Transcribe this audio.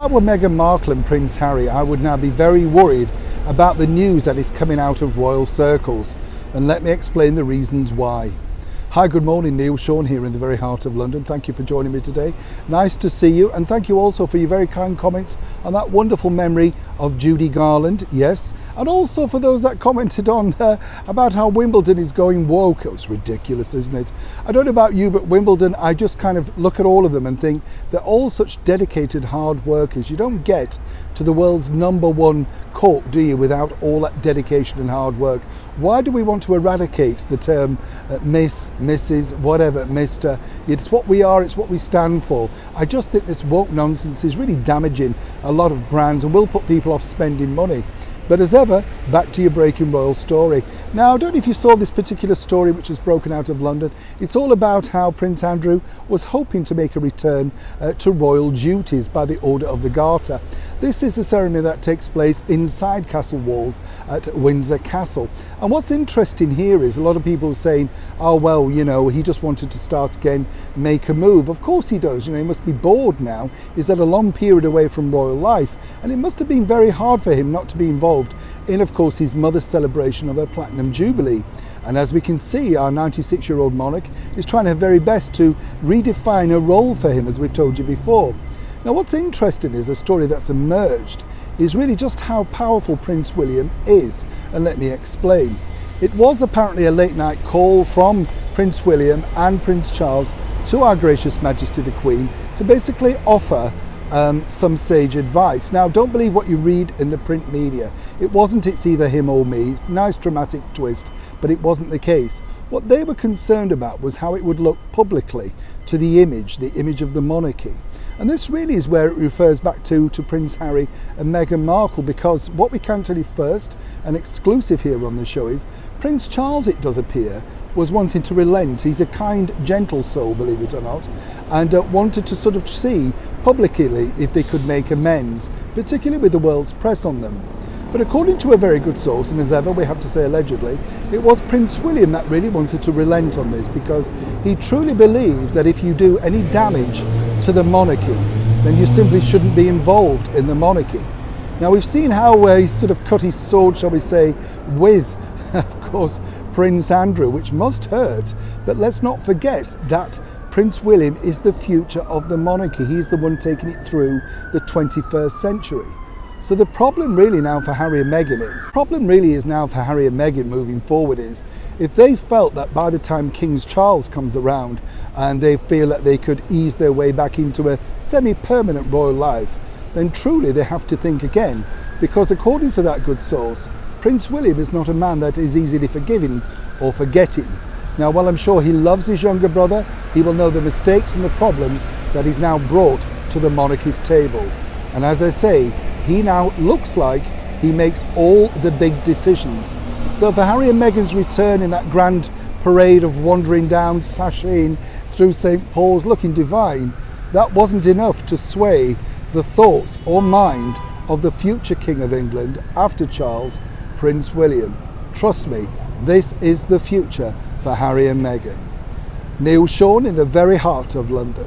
If I were Meghan Markle and Prince Harry, I would now be very worried about the news that is coming out of royal circles, and let me explain the reasons why. Hi, good morning, Neil Sean here in the very heart of London. Thank you for joining me today. Nice to see you, and thank you also for your very kind comments on that wonderful memory of Judy Garland, yes, and also for those that commented on about how Wimbledon is going woke. It was ridiculous, isn't it? I don't know about you, but Wimbledon, I just kind of look at all of them and think they're all such dedicated hard workers. You don't get to the world's #1 court, do you, without all that dedication and hard work? Why do we want to eradicate the term Miss, Mrs, whatever, Mr? It's what we are, it's what we stand for. I just think this woke nonsense is really damaging a lot of brands and will put people off spending money. But as ever, back to your breaking royal story. Now, I don't know if you saw this particular story which has broken out of London. It's all about how Prince Andrew was hoping to make a return to royal duties by the Order of the Garter. This is a ceremony that takes place inside castle walls at Windsor Castle. And what's interesting here is a lot of people saying, oh, well, you know, he just wanted to start again, make a move. Of course he does. You know, he must be bored now. He's had a long period away from royal life. And it must have been very hard for him not to be involved in, of course, his mother's celebration of her Platinum Jubilee. And as we can see, our 96-year-old monarch is trying her very best to redefine a role for him, as we've told you before. Now, what's interesting is a story that's emerged is really just how powerful Prince William is. And let me explain. It was apparently a late night call from Prince William and Prince Charles to our gracious Majesty the Queen to basically offer some sage advice. Now, don't believe what you read in the print media. It wasn't "it's either him or me." Nice dramatic twist, but it wasn't the case. What they were concerned about was how it would look publicly to the image of the monarchy. And this really is where it refers back to Prince Harry and Meghan Markle, because what we can tell you first, an exclusive here on the show, is Prince Charles, it does appear, was wanting to relent. He's a kind, gentle soul, believe it or not, and wanted to sort of see publicly if they could make amends, particularly with the world's press on them. But according to a very good source, and as ever we have to say allegedly, it was Prince William that really wanted to relent on this, because he truly believes that if you do any damage to the monarchy, then you simply shouldn't be involved in the monarchy. Now, we've seen how he sort of cut his sword, shall we say, with, of course, Prince Andrew, which must hurt. But let's not forget that Prince William is the future of the monarchy. He's the one taking it through the 21st century. So the problem really now for Harry and Meghan moving forward is, if they felt that by the time King Charles comes around and they feel that they could ease their way back into a semi-permanent royal life, then truly they have to think again, because according to that good source, Prince William is not a man that is easily forgiven or forgetting. Now, while I'm sure he loves his younger brother, he will know the mistakes and the problems that he's now brought to the monarchy's table. And as I say, he now looks like he makes all the big decisions. So for Harry and Meghan's return in that grand parade of wandering down, sashaying through St. Paul's looking divine, that wasn't enough to sway the thoughts or mind of the future King of England after Charles, Prince William. Trust me, this is the future for Harry and Meghan. Neil Sean in the very heart of London.